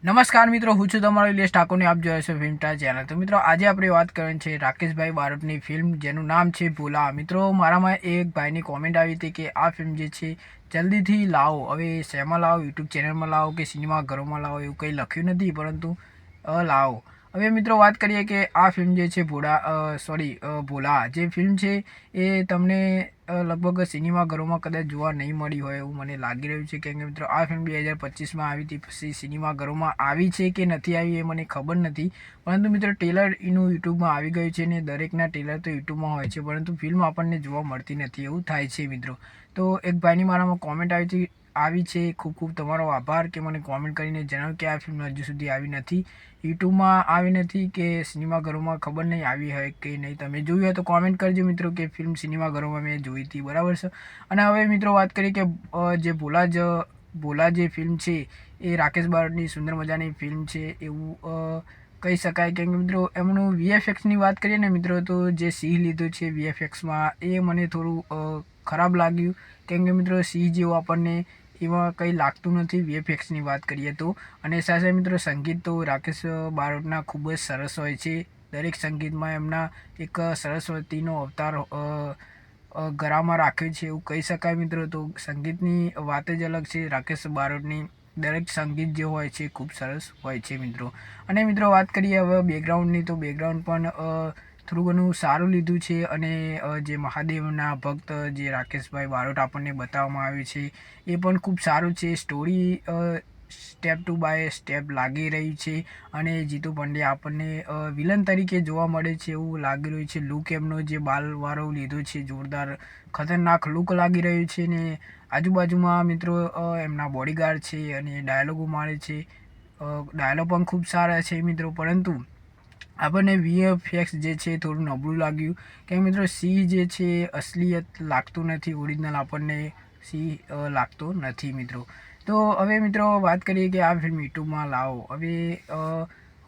નમસ્કાર મિત્રો, હું છું તમારો ઇલિયાસ ઠાકોરને આપ જોઈ છો ફિલ્મસ્ટાર ચેનલ। તો મિત્રો, આજે આપણે વાત કરવાની છે રાકેશભાઈ બારોટની ફિલ્મ જેનું નામ છે ભૂલા। મિત્રો, મારામાં એક ભાઈની કોમેન્ટ આવી હતી કે આ ફિલ્મ જે છે જલ્દીથી લાવો। હવે શેમાં લાવો, યુટ્યુબ ચેનલમાં લાવો કે સિનેમાઘરોમાં લાવો, એવું કંઈ લખ્યું નથી, પરંતુ લાવો। હવે મિત્રો, વાત કરીએ કે આ ફિલ્મ જે છે ભોલા જે ફિલ્મ છે એ તમને લગભગ સિનેમાઘરોમાં કદાચ જોવા નહીં મળી હોય એવું મને લાગી રહ્યું છે, કેમ કે મિત્રો આ ફિલ્મ 2025માં આવી હતી, પછી સિનેમાઘરોમાં આવી છે કે નથી આવી એ મને ખબર નથી, પરંતુ મિત્રો ટેલર એનું યુટ્યુબમાં આવી ગયું છે ને દરેકના ટેલર તો યુટ્યુબમાં હોય છે, પરંતુ ફિલ્મ આપણને જોવા મળતી નથી, એવું થાય છે મિત્રો। તો એક ભાઈની મારામાં કોમેન્ટ આવી છે, ખૂબ ખૂબ તમારો આભાર કે મને કોમેન્ટ કરીને જણાવ્યું કે આ ફિલ્મ હજુ સુધી આવી નથી, યુટ્યુબમાં આવી નથી કે સિનેમાઘરોમાં, ખબર નહીં આવી હોય કે નહીં। તમે જોયું હોય તો કોમેન્ટ કરજો મિત્રો કે ફિલ્મ સિનેમાઘરોમાં મેં જોઈ હતી, બરાબર છે। અને હવે મિત્રો વાત કરીએ કે જે ભોલા જે ફિલ્મ છે એ રાકેશ બારોટની સુંદર મજાની ફિલ્મ છે એવું કહી શકાય, કેમ કે મિત્રો એમનું વીએફએક્સની વાત કરીએ ને મિત્રો, તો જે સિંહ લીધું છે વીએફએક્સમાં એ મને થોડું ખરાબ લાગ્યું, કેમ કે મિત્રો સિંહ જેવું આપણને એમાં કંઈ લાગતું નથી વીએફએક્સની વાત કરીએ તો। અને સાથે મિત્રો સંગીત તો રાકેશ બારોટના ખૂબ જ સરસ હોય છે, દરેક સંગીતમાં એમના એક સરસ્વતીનો અવતાર ગળામાં રાખ્યો છે એવું કહી શકાય મિત્રો। તો સંગીતની વાત જ અલગ છે, રાકેશ બારોટની દરેક સંગીત જે હોય છે ખૂબ સરસ હોય છે મિત્રો। અને મિત્રો વાત કરીએ હવે બેકગ્રાઉન્ડની, તો બેકગ્રાઉન્ડ પણ થોડું ઘણું સારું લીધું છે, અને જે મહાદેવના ભક્ત જે રાકેશભાઈ બારોટ આપણને બતાવવામાં આવ્યું છે એ પણ ખૂબ સારું છે। Story step to by step લાગી રહી છે, અને જીતુ પંડ્યા આપણને વિલન તરીકે જોવા મળે છે એવું લાગી રહ્યું છે। લુક એમનો જે બાલવાળો લીધો છે જોરદાર ખતરનાક લુક લાગી રહ્યું છે, ને આજુબાજુમાં મિત્રો એમના બોડીગાર્ડ છે અને ડાયલોગો મારે છે, ડાયલોગ પણ ખૂબ સારા છે મિત્રો, પરંતુ આપણને વીએફએક્સ જે છે થોડું નબળું લાગ્યું, કે મિત્રો સિંહ જે છે અસલિયત લાગતું નથી, ઓરિજિનલ આપણને સિંહ લાગતો નથી મિત્રો। તો હવે મિત્રો વાત કરીએ કે આ ફિલ્મ યુટ્યુબમાં લાવો। હવે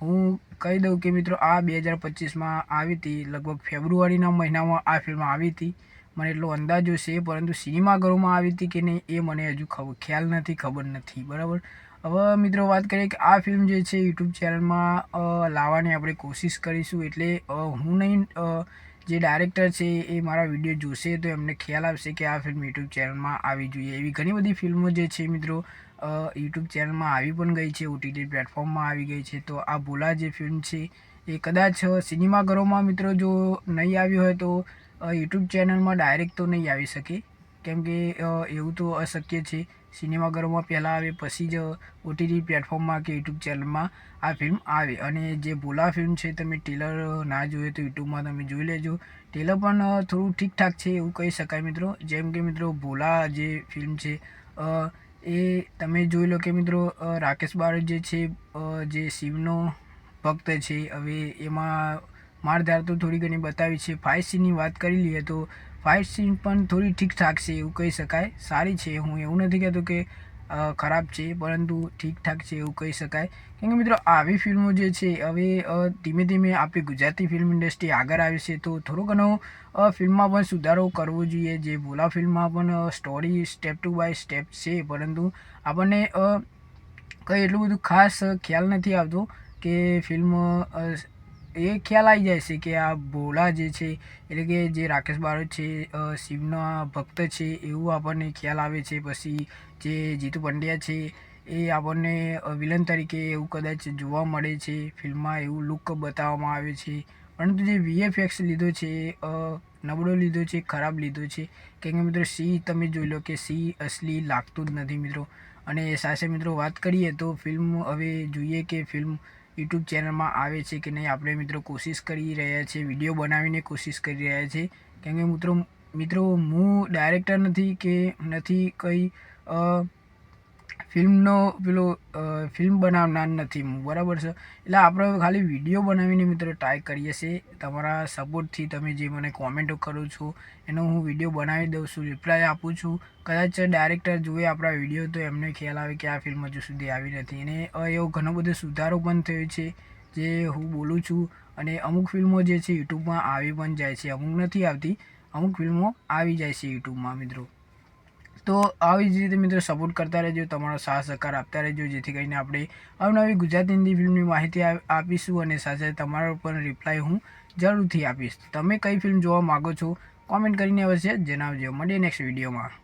હું કહી દઉં કે મિત્રો આ 2025માં આવી હતી, લગભગ ફેબ્રુઆરીના મહિનામાં આ ફિલ્મ આવી હતી, મને એટલો અંદાજો છે, પરંતુ સિનેમાઘરોમાં આવી હતી કે નહીં એ મને હજુ ખ્યાલ નથી, ખબર નથી, બરાબર। હવે મિત્રો વાત કરીએ કે આ ફિલ્મ જે છે યુટ્યુબ ચેનલમાં લાવવાની આપણે કોશિશ કરીશું, એટલે હું નહીં, જે ડાયરેક્ટર છે એ મારા વિડીયો જોશે તો એમને ખ્યાલ આવશે કે આ ફિલ્મ યુટ્યુબ ચેનલમાં આવી જોઈએ। એવી ઘણી બધી ફિલ્મો જે છે મિત્રો યુટ્યુબ ચેનલમાં આવી પણ ગઈ છે, ઓટીટી પ્લેટફોર્મમાં આવી ગઈ છે। તો આ ભોલા જે ફિલ્મ છે એ કદાચ સિનેમાઘરોમાં મિત્રો જો નહીં આવી હોય તો યુટ્યુબ ચેનલમાં ડાયરેક્ટ તો નહીં આવી શકે, કેમ કે એવું તો અશક્ય છે, સિનેમાઘરોમાં પહેલાં આવે પછી જ ઓટીટી પ્લેટફોર્મમાં કે યુટ્યુબ ચેનલમાં આ ફિલ્મ આવે। અને જે ભોલા ફિલ્મ છે તમે ટેલર ના જોઈએ તો યુટ્યુબમાં તમે જોઈ લેજો, ટેલર પણ થોડું ઠીકઠાક છે એવું કહી શકાય મિત્રો। જેમ કે મિત્રો ભોલા જે ફિલ્મ છે એ તમે જોઈ લો કે મિત્રો રાકેશ બારોટ જે છે જે શિવનો ભક્ત છે, હવે એમાં મારધાર તો થોડી ઘણી બતાવી છે। ફાઇટ સીનની વાત કરી લઈએ તો ફાઇટ સીન પણ થોડી ઠીકઠાક છે એવું કહી શકાય, સારી છે, હું એવું નથી કહેતો કે ખરાબ છે, પરંતુ ઠીકઠાક છે એવું કહી શકાય, કેમ કે મિત્રો આવી ફિલ્મો જે છે હવે ધીમે ધીમે આપણી ગુજરાતી ફિલ્મ ઇન્ડસ્ટ્રી આગળ આવી છે, તો થોડો ઘણો ફિલ્મમાં પણ સુધારો કરવો જોઈએ। જે ભોલા ફિલ્મમાં પણ story step to by step છે, પરંતુ આપણને કંઈ એટલું બધું ખાસ ખ્યાલ નથી આવતો કે ફિલ્મ એ ખ્યાલ આવી જાય છે કે આ ભોલા જે છે એટલે કે જે રાકેશ બારોટ છે શિવના ભક્ત છે એવું આપણને ખ્યાલ આવે છે। પછી જે જીતુ પંડ્યા છે એ આપણને વિલન તરીકે એવું કદાચ જોવા મળે છે ફિલ્મમાં, એવું લુક બતાવવામાં આવે છે, પરંતુ જે વીએફએક્સ લીધો છે નબળો લીધો છે, ખરાબ લીધો છે, કેમ કે મિત્રો સિંહ તમે જોઈ લો કે સિંહ અસલી લાગતું જ નથી મિત્રો। અને સાથે મિત્રો વાત કરીએ તો ફિલ્મ હવે જોઈએ કે ફિલ્મ યુટ્યુબ ચેનલમાં આવે છે કે નહીં, આપણે મિત્રો કોશિશ કરી રહ્યા છીએ, વિડીયો બનાવીને કોશિશ કરી રહ્યા છીએ, કેમ કે મિત્રો હું ડાયરેક્ટર નથી કે નથી કંઈ ફિલ્મનો ફિલ્મ બનાવનાર નથી હું, બરાબર છે, એટલે આપણે ખાલી વિડીયો બનાવીને મિત્રો ટ્રાય કરીએ છીએ। તમારા સપોર્ટથી તમે જે મને કોમેન્ટો કરો છો એનો હું વિડીયો બનાવી દઉં છું, રિપ્લાય આપું છું, કદાચ ડાયરેક્ટર જોવે આપણા વિડીયો તો એમને ખ્યાલ આવે કે આ ફિલ્મ હજુ સુધી આવી નથી, અને એવો ઘણો બધો સુધારો પણ થયો છે જે હું બોલું છું। અને અમુક ફિલ્મો જે છે યુટ્યુબમાં આવી પણ જાય છે, અમુક નથી આવતી, અમુક ફિલ્મો આવી જાય છે યુટ્યુબમાં મિત્રો। તો આવી જ રીતે મિત્રો સપોર્ટ કરતા રહેજો, તમારો સાથ સહકાર આપતા રહેજો, જેથી કરીને આપણે અવનવી ગુજરાતી હિન્દી ફિલ્મની માહિતી આપીશું અને સાથે તમારા ઉપર રિપ્લાય હું જરૂરથી આપીશ. તમે કઈ ફિલ્મ જોવા માગો છો કોમેન્ટ કરીને અવશ્ય જણાવજો. મળીએ નેક્સ્ટ વિડીયોમાં.